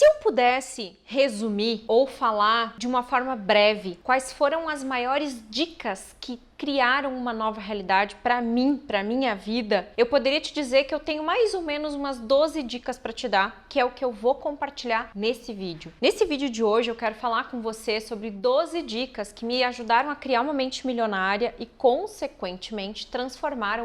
Se eu pudesse resumir ou falar de uma forma breve quais foram as maiores dicas que criaram uma nova realidade para mim, para minha vida, eu poderia te dizer que eu tenho mais ou menos umas 12 dicas para te dar, que é o que eu vou compartilhar nesse vídeo. Nesse vídeo de hoje eu quero falar com você sobre 12 dicas que me ajudaram a criar uma mente milionária e, consequentemente,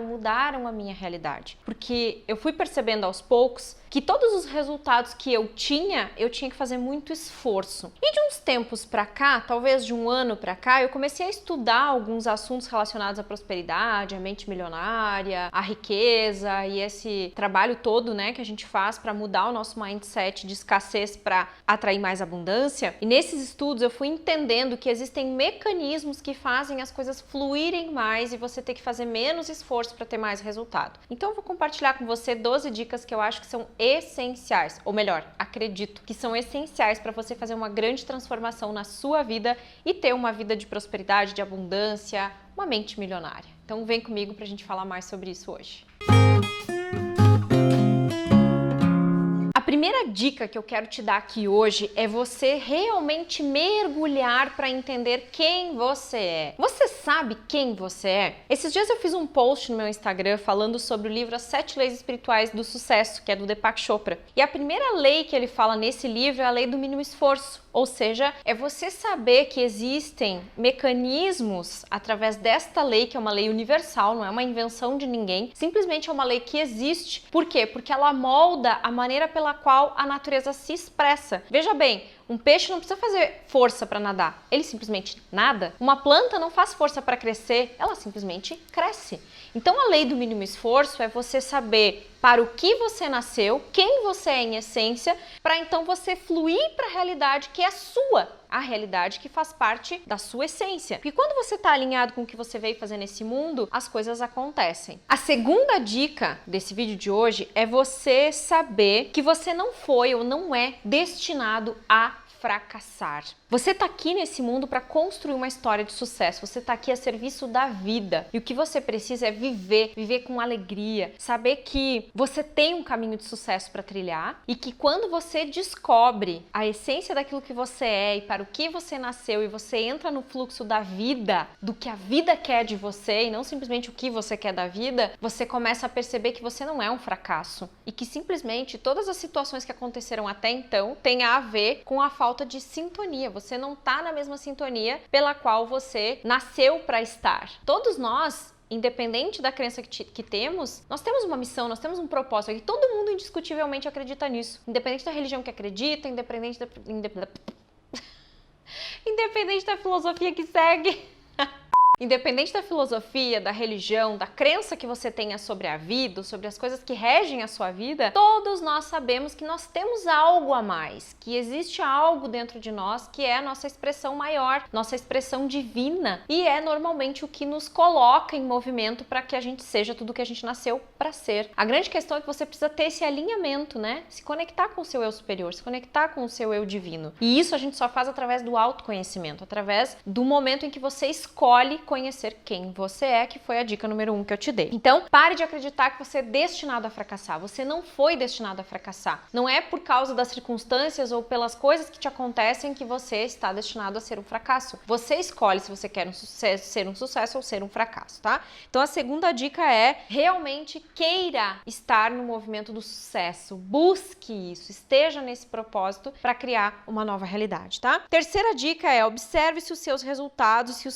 mudaram a minha realidade. Porque eu fui percebendo aos poucos que todos os resultados que eu tinha que fazer muito esforço. E de uns tempos para cá, talvez de um ano para cá, eu comecei a estudar alguns assuntos relacionados à prosperidade, à mente milionária, à riqueza e esse trabalho todo, né, que a gente faz para mudar o nosso mindset de escassez para atrair mais abundância. E nesses estudos eu fui entendendo que existem mecanismos que fazem as coisas fluírem mais e você ter que fazer menos esforço para ter mais resultado. Então eu vou compartilhar com você 12 dicas que eu acho que são essenciais, ou melhor, acredito que são essenciais para você fazer uma grande transformação na sua vida e ter uma vida de prosperidade, de abundância, uma mente milionária. Então vem comigo para a gente falar mais sobre isso hoje. A primeira dica que eu quero te dar aqui hoje é você realmente mergulhar para entender quem você é. Você sabe quem você é? Esses dias eu fiz um post no meu Instagram falando sobre o livro As 7 Leis Espirituais do Sucesso, que é do Deepak Chopra. E a primeira lei que ele fala nesse livro é a lei do mínimo esforço. Ou seja, é você saber que existem mecanismos através desta lei, que é uma lei universal, não é uma invenção de ninguém, simplesmente é uma lei que existe. Por quê? Porque ela molda a maneira pela qual a natureza se expressa. Veja bem, um peixe não precisa fazer força para nadar, ele simplesmente nada. Uma planta não faz força para crescer, ela simplesmente cresce. Então a lei do mínimo esforço é você saber para o que você nasceu, quem você é em essência, para então você fluir para a realidade que é sua, a realidade que faz parte da sua essência. Porque quando você está alinhado com o que você veio fazer nesse mundo, as coisas acontecem. A segunda dica desse vídeo de hoje é você saber que você não foi ou não é destinado a fracassar. Você está aqui nesse mundo para construir uma história de sucesso, você está aqui a serviço da vida e o que você precisa é viver com alegria, saber que você tem um caminho de sucesso para trilhar e que quando você descobre a essência daquilo que você é e para o que você nasceu e você entra no fluxo da vida, do que a vida quer de você e não simplesmente o que você quer da vida, você começa a perceber que você não é um fracasso e que simplesmente todas as situações que aconteceram até então têm a ver com a falta de sintonia. Você não está na mesma sintonia pela qual você nasceu para estar. Todos nós, independente da crença que temos, nós temos uma missão, nós temos um propósito e todo mundo indiscutivelmente acredita nisso. Independente da religião que acredita, independente da filosofia que segue. Independente da filosofia, da religião, da crença que você tenha sobre a vida, sobre as coisas que regem a sua vida, todos nós sabemos que nós temos algo a mais, que existe algo dentro de nós que é a nossa expressão maior, nossa expressão divina e é normalmente o que nos coloca em movimento para que a gente seja tudo que a gente nasceu para ser. A grande questão é que você precisa ter esse alinhamento, né? Se conectar com o seu eu superior, se conectar com o seu eu divino. E isso a gente só faz através do autoconhecimento, através do momento em que você escolhe conhecer quem você é, que foi a dica número 1 que eu te dei. Então, pare de acreditar que você é destinado a fracassar. Você não foi destinado a fracassar. Não é por causa das circunstâncias ou pelas coisas que te acontecem que você está destinado a ser um fracasso. Você escolhe se você quer ser um sucesso ou ser um fracasso, tá? Então, a segunda dica é realmente queira estar no movimento do sucesso. Busque isso. Esteja nesse propósito para criar uma nova realidade, tá? Terceira dica é observe se os seus resultados, se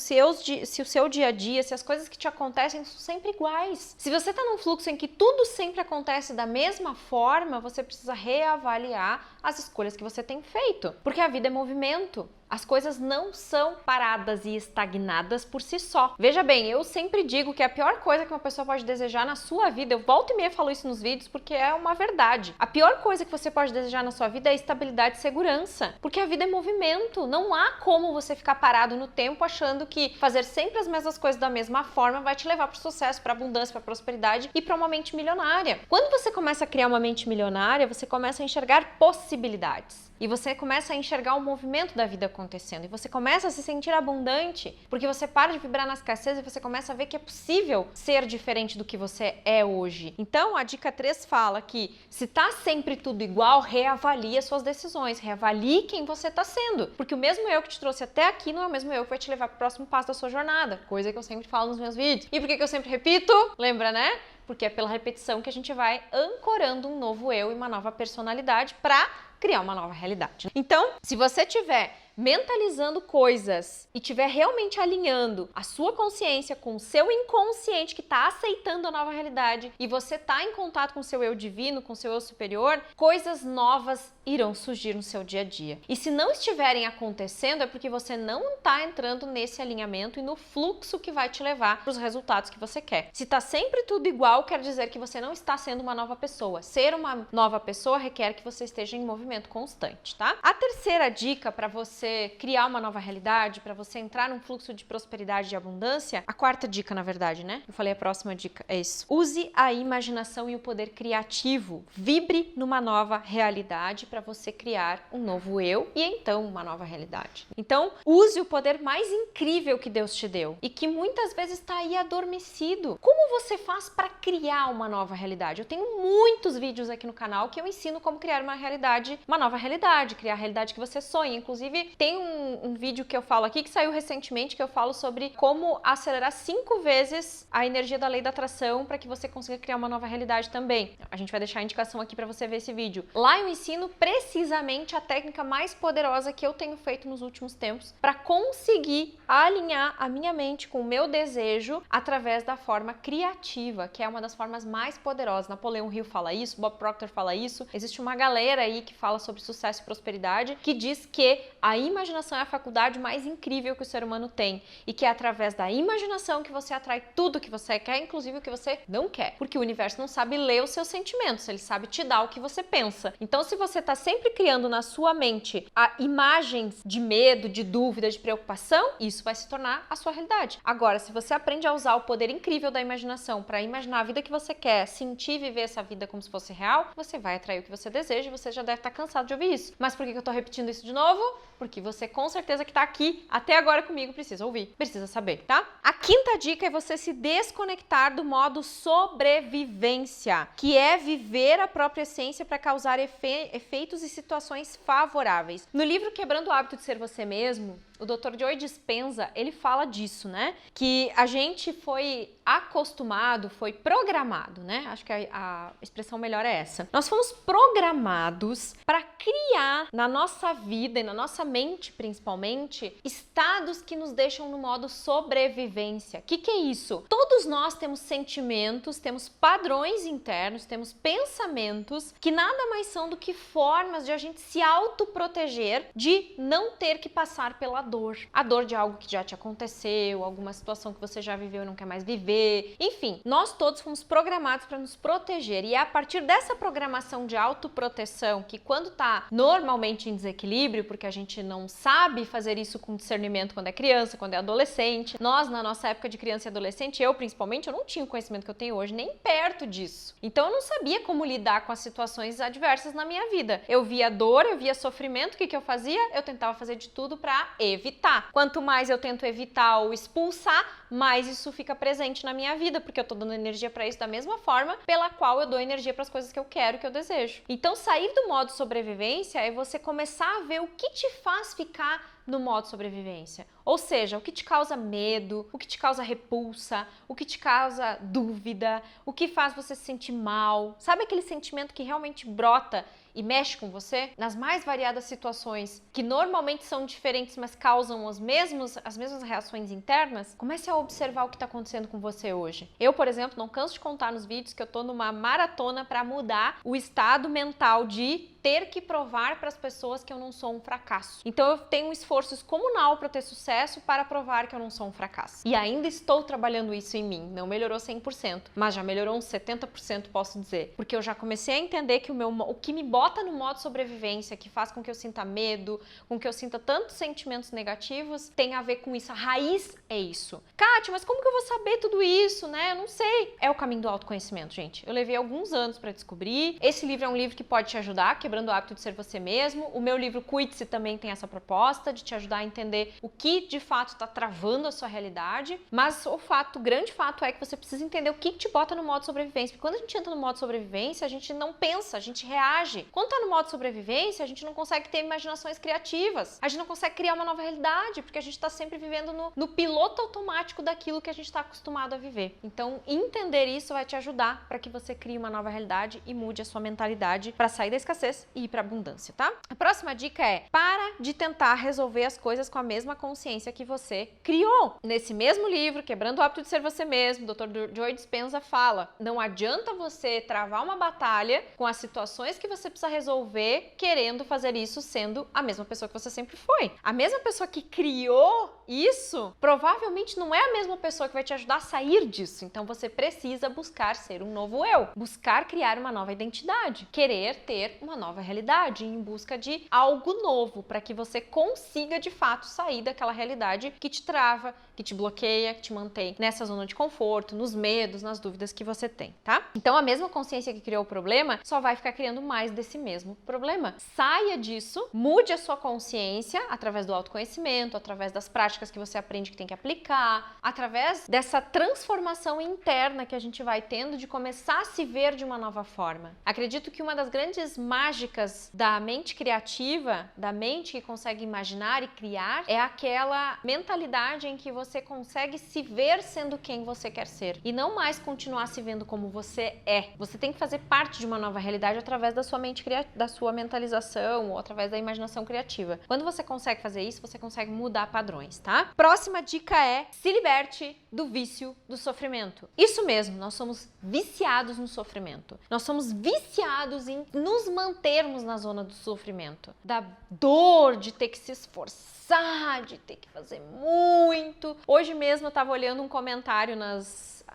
o seu dia a dia, se as coisas que te acontecem são sempre iguais. Se você está num fluxo em que tudo sempre acontece da mesma forma, você precisa reavaliar as escolhas que você tem feito. Porque a vida é movimento. As coisas não são paradas e estagnadas por si só. Veja bem, eu sempre digo que a pior coisa que uma pessoa pode desejar na sua vida, eu volto e meia falo isso nos vídeos porque é uma verdade. A pior coisa que você pode desejar na sua vida é estabilidade e segurança. Porque a vida é movimento. Não há como você ficar parado no tempo achando que fazer sempre sempre as mesmas coisas da mesma forma vai te levar para o sucesso, para abundância, para prosperidade e para uma mente milionária. Quando você começa a criar uma mente milionária, você começa a enxergar possibilidades. E você começa a enxergar o movimento da vida acontecendo. E você começa a se sentir abundante, porque você para de vibrar na escassez e você começa a ver que é possível ser diferente do que você é hoje. Então, a dica 3 fala que se tá sempre tudo igual, reavalie as suas decisões, reavalie quem você tá sendo. Porque o mesmo eu que te trouxe até aqui não é o mesmo eu que vai te levar pro próximo passo da sua jornada. Coisa que eu sempre falo nos meus vídeos. E por que eu sempre repito? Lembra, né? Porque é pela repetição que a gente vai ancorando um novo eu e uma nova personalidade para criar uma nova realidade. Então, se você tiver mentalizando coisas e estiver realmente alinhando a sua consciência com o seu inconsciente que está aceitando a nova realidade e você está em contato com o seu eu divino, com o seu eu superior, coisas novas irão surgir no seu dia a dia. E se não estiverem acontecendo é porque você não está entrando nesse alinhamento e no fluxo que vai te levar para os resultados que você quer. Se está sempre tudo igual, quer dizer que você não está sendo uma nova pessoa. Ser uma nova pessoa requer que você esteja em movimento constante, tá? A terceira dica para você criar uma nova realidade, para você entrar num fluxo de prosperidade e abundância, a quarta dica, na verdade, né? Eu falei a próxima dica, é isso. Use a imaginação e o poder criativo. Vibre numa nova realidade para você criar um novo eu e então uma nova realidade. Então, use o poder mais incrível que Deus te deu e que muitas vezes está aí adormecido. Como você faz para criar uma nova realidade? Eu tenho muitos vídeos aqui no canal que eu ensino como criar uma realidade, uma nova realidade, criar a realidade que você sonha. Inclusive, tem um vídeo que eu falo aqui que saiu recentemente que eu falo sobre como acelerar 5 vezes a energia da lei da atração para que você consiga criar uma nova realidade também. A gente vai deixar a indicação aqui para você ver esse vídeo. Lá eu ensino precisamente a técnica mais poderosa que eu tenho feito nos últimos tempos para conseguir alinhar a minha mente com o meu desejo através da forma criativa, que é uma das formas mais poderosas. Napoleão Hill fala isso, Bob Proctor fala isso. Existe uma galera aí que fala sobre sucesso e prosperidade que diz que a imaginação é a faculdade mais incrível que o ser humano tem e que é através da imaginação que você atrai tudo que você quer, inclusive o que você não quer, porque o universo não sabe ler os seus sentimentos, ele sabe te dar o que você pensa. Então, se você está sempre criando na sua mente imagens de medo, de dúvida, de preocupação, isso vai se tornar a sua realidade. Agora, se você aprende a usar o poder incrível da imaginação para imaginar a vida que você quer, sentir e viver essa vida como se fosse real, você vai atrair o que você deseja e você já deve estar cansado de ouvir isso. Mas por que eu tô repetindo isso de novo? Porque você com certeza que tá aqui até agora comigo precisa ouvir, precisa saber, tá? A quinta dica é você se desconectar do modo sobrevivência, que é viver a própria essência para causar efeitos e situações favoráveis. No livro Quebrando o Hábito de Ser Você Mesmo, o Dr. Joe Dispenza, ele fala disso, né? Que a gente foi acostumado, foi programado, né? Acho que a expressão melhor é essa. Nós fomos programados para criar na nossa vida e na nossa mente, principalmente, estados que nos deixam no modo sobrevivência. O que é isso? Todos nós temos sentimentos, temos padrões internos, temos pensamentos que nada mais são do que formas de a gente se autoproteger de não ter que passar pela dor. A dor de algo que já te aconteceu, alguma situação que você já viveu e não quer mais viver. Enfim, nós todos fomos programados para nos proteger e é a partir dessa programação de autoproteção que quando tá normalmente em desequilíbrio, porque a gente não sabe fazer isso com discernimento quando é criança, quando é adolescente. Nós, na nossa época de criança e adolescente, eu principalmente, eu não tinha o conhecimento que eu tenho hoje, nem perto disso. Então eu não sabia como lidar com as situações adversas na minha vida. Eu via dor, eu via sofrimento, o que eu fazia? Eu tentava fazer de tudo para evitar. Quanto mais eu tento evitar ou expulsar, mais isso fica presente na minha vida, porque eu tô dando energia para isso da mesma forma pela qual eu dou energia para as coisas que eu quero, que eu desejo. Então sair do modo sobrevivência é você começar a ver o que te faz ficar no modo sobrevivência. Ou seja, o que te causa medo, o que te causa repulsa, o que te causa dúvida, o que faz você se sentir mal. Sabe aquele sentimento que realmente brota e mexe com você? Nas mais variadas situações, que normalmente são diferentes, mas causam as mesmas reações internas, comece a observar o que está acontecendo com você hoje. Eu, por exemplo, não canso de contar nos vídeos que eu tô numa maratona para mudar o estado mental de ter que provar para as pessoas que eu não sou um fracasso. Então eu tenho um esforço descomunal para ter sucesso processo para provar que eu não sou um fracasso. E ainda estou trabalhando isso em mim. Não melhorou 100%, mas já melhorou uns 70%, posso dizer. Porque eu já comecei a entender que o que me bota no modo sobrevivência, que faz com que eu sinta medo, com que eu sinta tantos sentimentos negativos, tem a ver com isso. A raiz é isso. Kátia, mas como que eu vou saber tudo isso, né? Eu não sei. É o caminho do autoconhecimento, gente. Eu levei alguns anos para descobrir. Esse livro é um livro que pode te ajudar, Quebrando o Hábito de Ser Você Mesmo. O meu livro Cuide-se também tem essa proposta de te ajudar a entender o que de fato está travando a sua realidade. Mas o grande fato é que você precisa entender o que te bota no modo sobrevivência. Porque quando a gente entra no modo sobrevivência, a gente não pensa, a gente reage. Quando tá no modo sobrevivência, a gente não consegue ter imaginações criativas. A gente não consegue criar uma nova realidade, porque a gente está sempre vivendo no piloto automático daquilo que a gente está acostumado a viver. Então, entender isso vai te ajudar para que você crie uma nova realidade e mude a sua mentalidade para sair da escassez e ir para abundância, tá? A próxima dica é: para de tentar resolver as coisas com a mesma consciência que você criou. Nesse mesmo livro, Quebrando o Hábito de Ser Você Mesmo, o Dr. Joe Dispenza fala: não adianta você travar uma batalha com as situações que você precisa resolver querendo fazer isso sendo a mesma pessoa que você sempre foi. A mesma pessoa que criou isso provavelmente não é a mesma pessoa que vai te ajudar a sair disso. Então você precisa buscar ser um novo eu, buscar criar uma nova identidade, querer ter uma nova realidade em busca de algo novo para que você consiga de fato sair daquela realidade que te trava, que te bloqueia, que te mantém nessa zona de conforto, nos medos, nas dúvidas que você tem, tá? Então a mesma consciência que criou o problema só vai ficar criando mais desse mesmo problema. Saia disso, mude a sua consciência através do autoconhecimento, através das práticas que você aprende que tem que aplicar, através dessa transformação interna que a gente vai tendo de começar a se ver de uma nova forma. Acredito que uma das grandes mágicas da mente criativa, da mente que consegue imaginar e criar, é aquela mentalidade em que você consegue se ver sendo quem você quer ser e não mais continuar se vendo como você é. Você tem que fazer parte de uma nova realidade através da sua mente da sua mentalização ou através da imaginação criativa. Quando você consegue fazer isso, você consegue mudar padrões, tá? Próxima dica é: se liberte do vício do sofrimento. Isso mesmo, nós somos viciados no sofrimento. Nós somos viciados em nos mantermos na zona do sofrimento, da dor de ter que se esforçar, de ter que fazer muito. Hoje mesmo eu tava olhando um comentário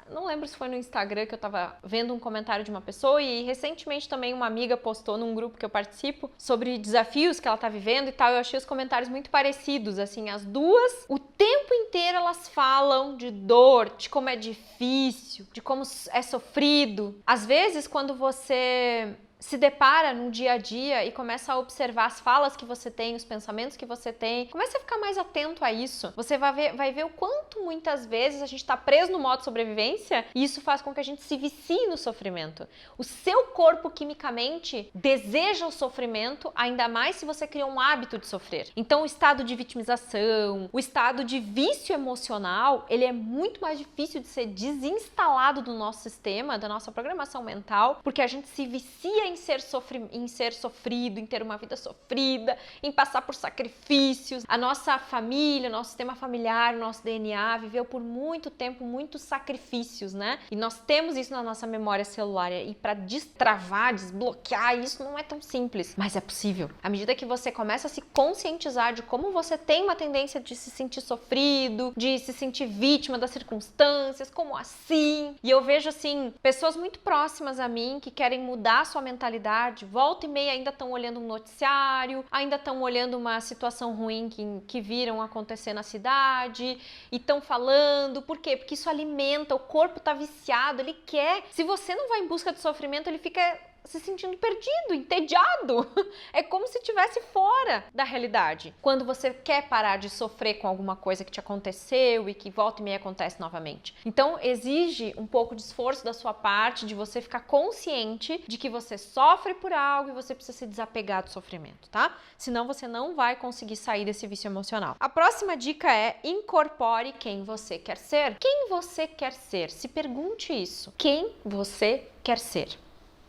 não lembro se foi no Instagram que eu tava vendo um comentário de uma pessoa, e recentemente também uma amiga postou num grupo que eu participo sobre desafios que ela tá vivendo e tal. Eu achei os comentários muito parecidos, assim, as duas, o tempo inteiro elas falam de dor, de como é difícil, de como é sofrido. Às vezes, quando você se depara no dia a dia e começa a observar as falas que você tem, os pensamentos que você tem, começa a ficar mais atento a isso. Você vai ver o quanto muitas vezes a gente está preso no modo sobrevivência e isso faz com que a gente se vicie no sofrimento. O seu corpo quimicamente deseja o sofrimento, ainda mais se você criou um hábito de sofrer. Então o estado de vitimização, o estado de vício emocional, ele é muito mais difícil de ser desinstalado do nosso sistema, da nossa programação mental, porque a gente se vicia em ser sofrido, em ter uma vida sofrida, em passar por sacrifícios. A nossa família, o nosso sistema familiar, o nosso DNA viveu por muito tempo muitos sacrifícios, né? E nós temos isso na nossa memória celular. E para destravar, desbloquear, isso não é tão simples, mas é possível. À medida que você começa a se conscientizar de como você tem uma tendência de se sentir sofrido, de se sentir vítima das circunstâncias, como assim? E eu vejo, assim, pessoas muito próximas a mim que querem mudar a sua mentalidade, volta e meia ainda estão olhando um noticiário, ainda estão olhando uma situação ruim que viram acontecer na cidade e estão falando. Por quê? Porque isso alimenta, o corpo tá viciado, ele quer. Se você não vai em busca de sofrimento, ele fica se sentindo perdido, entediado. É como se estivesse fora da realidade. Quando você quer parar de sofrer com alguma coisa que te aconteceu e que volta e meia acontece novamente. Então, exige um pouco de esforço da sua parte, de você ficar consciente de que você sofre por algo e você precisa se desapegar do sofrimento, tá? Senão você não vai conseguir sair desse vício emocional. A próxima dica é: incorpore quem você quer ser. Quem você quer ser? Se pergunte isso. Quem você quer ser?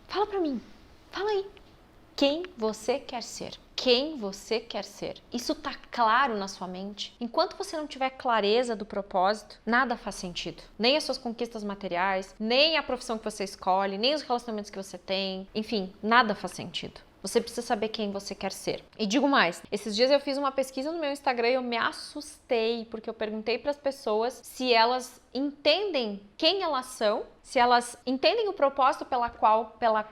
Fala pra mim, fala aí. Quem você quer ser? Quem você quer ser? Isso tá claro na sua mente? Enquanto você não tiver clareza do propósito, nada faz sentido. Nem as suas conquistas materiais, nem a profissão que você escolhe, nem os relacionamentos que você tem. Enfim, nada faz sentido. Você precisa saber quem você quer ser. E digo mais, esses dias eu fiz uma pesquisa no meu Instagram e eu me assustei, porque eu perguntei para as pessoas se elas entendem quem elas são, se elas entendem o propósito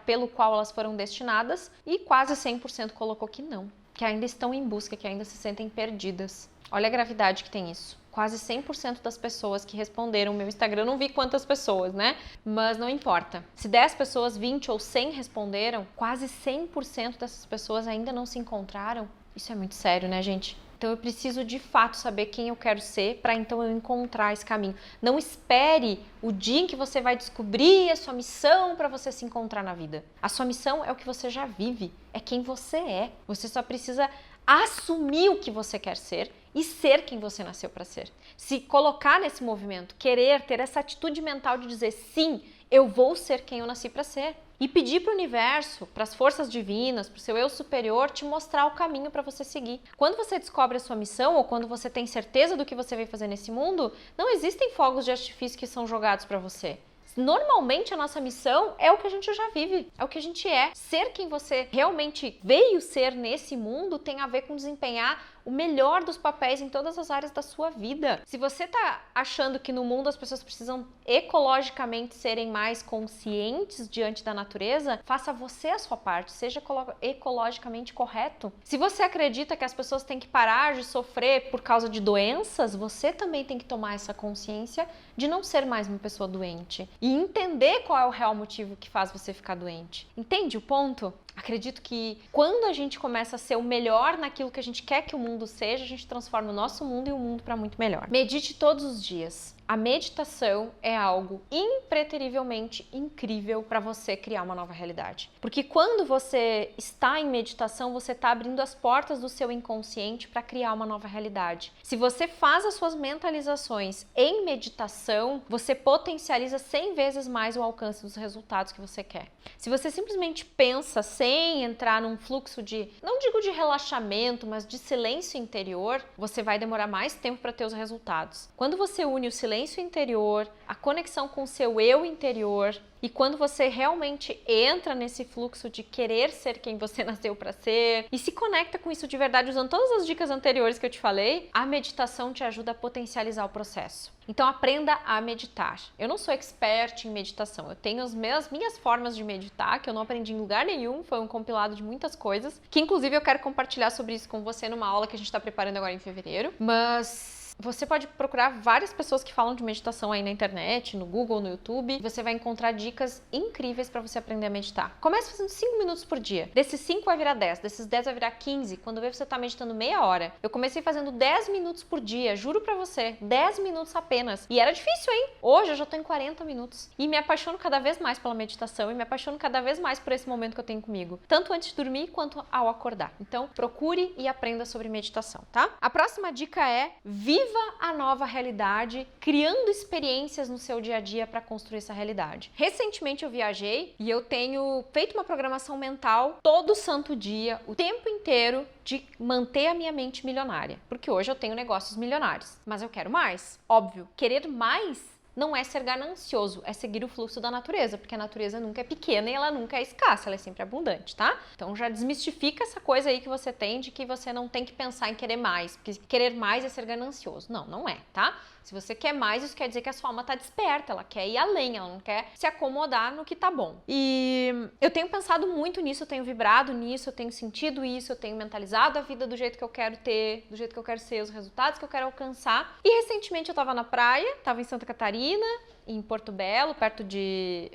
pelo qual elas foram destinadas, e quase 100% colocou que não, que ainda estão em busca, que ainda se sentem perdidas. Olha a gravidade que tem isso. Quase 100% das pessoas que responderam no meu Instagram, eu não vi quantas pessoas, né? Mas não importa. Se 10 pessoas, 20 ou 100 responderam, quase 100% dessas pessoas ainda não se encontraram. Isso é muito sério, né, gente? Então eu preciso de fato saber quem eu quero ser para então eu encontrar esse caminho. Não espere o dia em que você vai descobrir a sua missão para você se encontrar na vida. A sua missão é o que você já vive, é quem você é. Você só precisa assumir o que você quer ser e ser quem você nasceu para ser. Se colocar nesse movimento, querer ter essa atitude mental de dizer sim, eu vou ser quem eu nasci para ser. E pedir para o universo, para as forças divinas, para o seu eu superior te mostrar o caminho para você seguir. Quando você descobre a sua missão ou quando você tem certeza do que você veio fazer nesse mundo, não existem fogos de artifício que são jogados para você. Normalmente a nossa missão é o que a gente já vive, é o que a gente é. Ser quem você realmente veio ser nesse mundo tem a ver com desempenhar o melhor dos papéis em todas as áreas da sua vida. Se você tá achando que no mundo as pessoas precisam ecologicamente serem mais conscientes diante da natureza, faça você a sua parte, seja ecologicamente correto. Se você acredita que as pessoas têm que parar de sofrer por causa de doenças, você também tem que tomar essa consciência de não ser mais uma pessoa doente e entender qual é o real motivo que faz você ficar doente. Entende o ponto? Acredito que quando a gente começa a ser o melhor naquilo que a gente quer que o mundo seja, a gente transforma o nosso mundo e o mundo para muito melhor. Medite todos os dias. A meditação é algo impreterivelmente incrível para você criar uma nova realidade. Porque quando você está em meditação, você está abrindo as portas do seu inconsciente para criar uma nova realidade. Se você faz as suas mentalizações em meditação, você potencializa 100 vezes mais o alcance dos resultados que você quer. Se você simplesmente pensa sem entrar num fluxo de, não digo de relaxamento, mas de silêncio interior, você vai demorar mais tempo para ter os resultados. Quando você une o silêncio interior, a conexão com o seu eu interior, e quando você realmente entra nesse fluxo de querer ser quem você nasceu para ser e se conecta com isso de verdade usando todas as dicas anteriores que eu te falei, a meditação te ajuda a potencializar o processo. Então aprenda a meditar. Eu não sou expert em meditação, eu tenho as minhas formas de meditar que eu não aprendi em lugar nenhum, foi um compilado de muitas coisas, que inclusive eu quero compartilhar sobre isso com você numa aula que a gente está preparando agora em fevereiro, mas você pode procurar várias pessoas que falam de meditação aí na internet, no Google, no YouTube. Você vai encontrar dicas incríveis para você aprender a meditar. Comece fazendo 5 minutos por dia. Desses 5 vai virar 10, desses 10 vai virar 15. Quando vê, você tá meditando meia hora. Eu comecei fazendo 10 minutos por dia, juro pra você. 10 minutos apenas. E era difícil, hein? Hoje eu já tô em 40 minutos. E me apaixono cada vez mais pela meditação e me apaixono cada vez mais por esse momento que eu tenho comigo. Tanto antes de dormir quanto ao acordar. Então, procure e aprenda sobre meditação, tá? A próxima dica é: viva a nova realidade, criando experiências no seu dia a dia para construir essa realidade. Recentemente eu viajei e eu tenho feito uma programação mental todo santo dia, o tempo inteiro, de manter a minha mente milionária. Porque hoje eu tenho negócios milionários, mas eu quero mais. Óbvio, querer mais não é ser ganancioso, é seguir o fluxo da natureza, porque a natureza nunca é pequena e ela nunca é escassa, ela é sempre abundante, tá? Então já desmistifica essa coisa aí que você tem de que você não tem que pensar em querer mais, porque querer mais é ser ganancioso. Não, não é, tá? Se você quer mais, isso quer dizer que a sua alma tá desperta, ela quer ir além, ela não quer se acomodar no que tá bom. E eu tenho pensado muito nisso, eu tenho vibrado nisso, eu tenho sentido isso, eu tenho mentalizado a vida do jeito que eu quero ter, do jeito que eu quero ser, os resultados que eu quero alcançar. E recentemente eu tava na praia, tava em Santa Catarina, em Porto Belo, perto de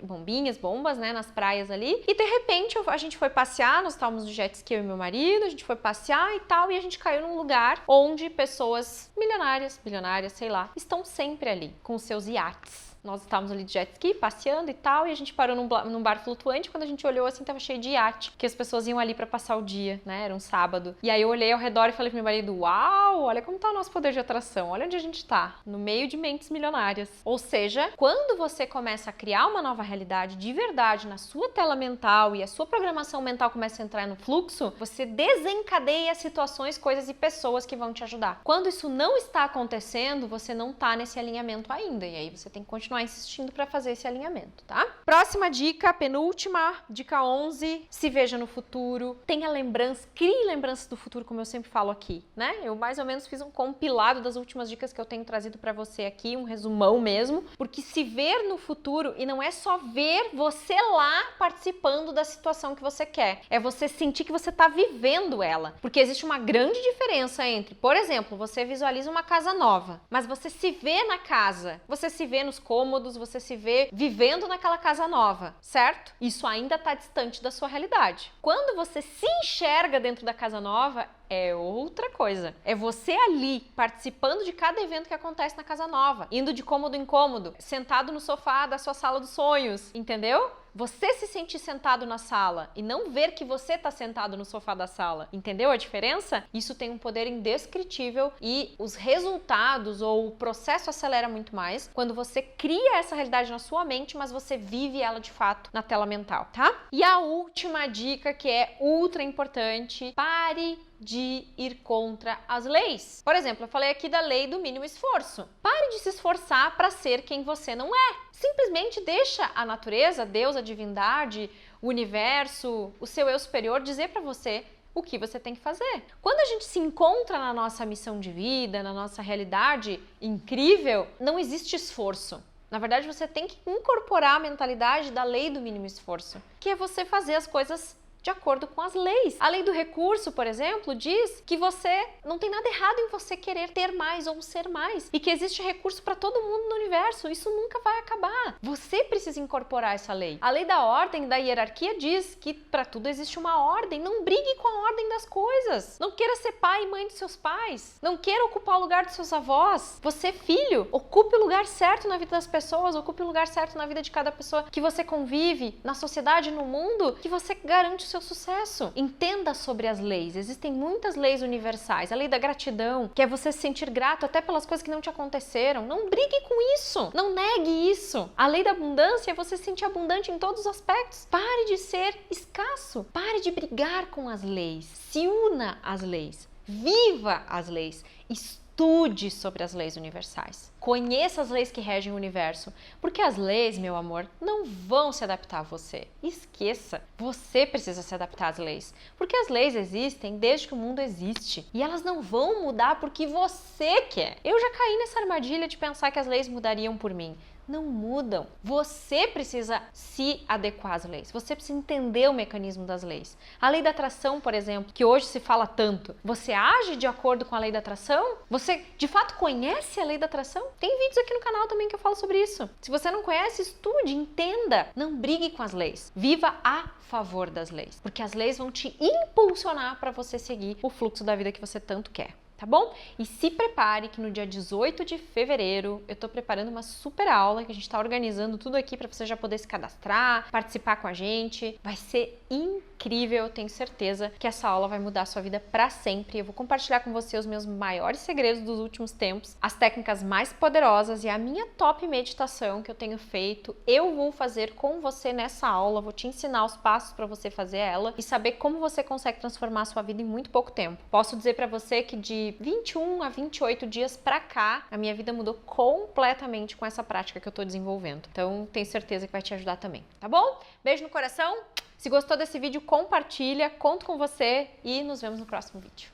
Bombas, né, nas praias ali. E de repente a gente foi passear, nós estávamos de jet ski, eu e meu marido, a gente foi passear e tal, e a gente caiu num lugar onde pessoas milionárias, bilionárias, sei lá, estão sempre ali, com seus iates. Nós estávamos ali de jet ski, passeando e tal, e a gente parou num bar flutuante. Quando a gente olhou assim, tava cheio de iate, que as pessoas iam ali pra passar o dia, né? Era um sábado. E aí eu olhei ao redor e falei pro meu marido: uau, olha como tá o nosso poder de atração, olha onde a gente tá, no meio de mentes milionárias. Ou seja, quando você começa a criar uma nova realidade de verdade na sua tela mental e a sua programação mental começa a entrar no fluxo, você desencadeia situações, coisas e pessoas que vão te ajudar. Quando isso não está acontecendo, você não tá nesse alinhamento ainda, e aí você tem que continuar continuar insistindo para fazer esse alinhamento, tá? Próxima dica, penúltima, dica 11, se veja no futuro, tenha lembranças, crie lembranças do futuro, como eu sempre falo aqui, né? Eu mais ou menos fiz um compilado das últimas dicas que eu tenho trazido para você aqui, um resumão mesmo, porque se ver no futuro, e não é só ver você lá participando da situação que você quer, é você sentir que você está vivendo ela, porque existe uma grande diferença entre, por exemplo, você visualiza uma casa nova, mas você se vê na casa, você se vê nos cômodos, você se vê vivendo naquela casa nova, certo? Isso ainda está distante da sua realidade. Quando você se enxerga dentro da casa nova, é outra coisa. É você ali, participando de cada evento que acontece na casa nova, indo de cômodo em cômodo, sentado no sofá da sua sala dos sonhos, entendeu? Você se sentir sentado na sala e não ver que você está sentado no sofá da sala. Entendeu a diferença? Isso tem um poder indescritível e os resultados ou o processo acelera muito mais quando você cria essa realidade na sua mente, mas você vive ela de fato na tela mental, tá? E a última dica que é ultra importante, pare de ir contra as leis. Por exemplo, eu falei aqui da lei do mínimo esforço. Pare de se esforçar para ser quem você não é. Simplesmente deixa a natureza, Deus, a divindade, o universo, o seu eu superior dizer para você o que você tem que fazer. Quando a gente se encontra na nossa missão de vida, na nossa realidade incrível, não existe esforço. Na verdade, você tem que incorporar a mentalidade da lei do mínimo esforço, que é você fazer as coisas de acordo com as leis. A lei do recurso, por exemplo, diz que você não tem nada errado em você querer ter mais ou ser mais e que existe recurso para todo mundo no universo. Isso nunca vai acabar. Você precisa incorporar essa lei. A lei da ordem, da hierarquia diz que para tudo existe uma ordem. Não brigue com a ordem das coisas. Não queira ser pai e mãe dos seus pais. Não queira ocupar o lugar dos seus avós. Você, filho, ocupe o lugar certo na vida das pessoas, ocupe o lugar certo na vida de cada pessoa que você convive, na sociedade, no mundo, que você garante seu sucesso. Entenda sobre as leis. Existem muitas leis universais. A lei da gratidão, que é você se sentir grato até pelas coisas que não te aconteceram. Não brigue com isso. Não negue isso. A lei da abundância é você se sentir abundante em todos os aspectos. Pare de ser escasso. Pare de brigar com as leis. Se una às leis. Viva as leis. Estude sobre as leis universais. Conheça as leis que regem o universo, porque as leis, meu amor, não vão se adaptar a você. Esqueça, você precisa se adaptar às leis, porque as leis existem desde que o mundo existe e elas não vão mudar porque você quer. Eu já caí nessa armadilha de pensar que as leis mudariam por mim. Não mudam. Você precisa se adequar às leis. Você precisa entender o mecanismo das leis. A lei da atração, por exemplo, que hoje se fala tanto. Você age de acordo com a lei da atração? Você, de fato, conhece a lei da atração? Tem vídeos aqui no canal também que eu falo sobre isso. Se você não conhece, estude, entenda. Não brigue com as leis. Viva a favor das leis. Porque as leis vão te impulsionar para você seguir o fluxo da vida que você tanto quer. Tá bom? E se prepare que no dia 18 de fevereiro eu tô preparando uma super aula que a gente tá organizando tudo aqui para você já poder se cadastrar, participar com a gente. Vai ser incrível, eu tenho certeza que essa aula vai mudar a sua vida para sempre. Eu vou compartilhar com você os meus maiores segredos dos últimos tempos, as técnicas mais poderosas e a minha top meditação que eu tenho feito. Eu vou fazer com você nessa aula, vou te ensinar os passos para você fazer ela e saber como você consegue transformar a sua vida em muito pouco tempo. Posso dizer para você que de 21 a 28 dias pra cá, a minha vida mudou completamente com essa prática que eu tô desenvolvendo. Então, tenho certeza que vai te ajudar também, tá bom? Beijo no coração. Se gostou desse vídeo, compartilha, conto com você e nos vemos no próximo vídeo.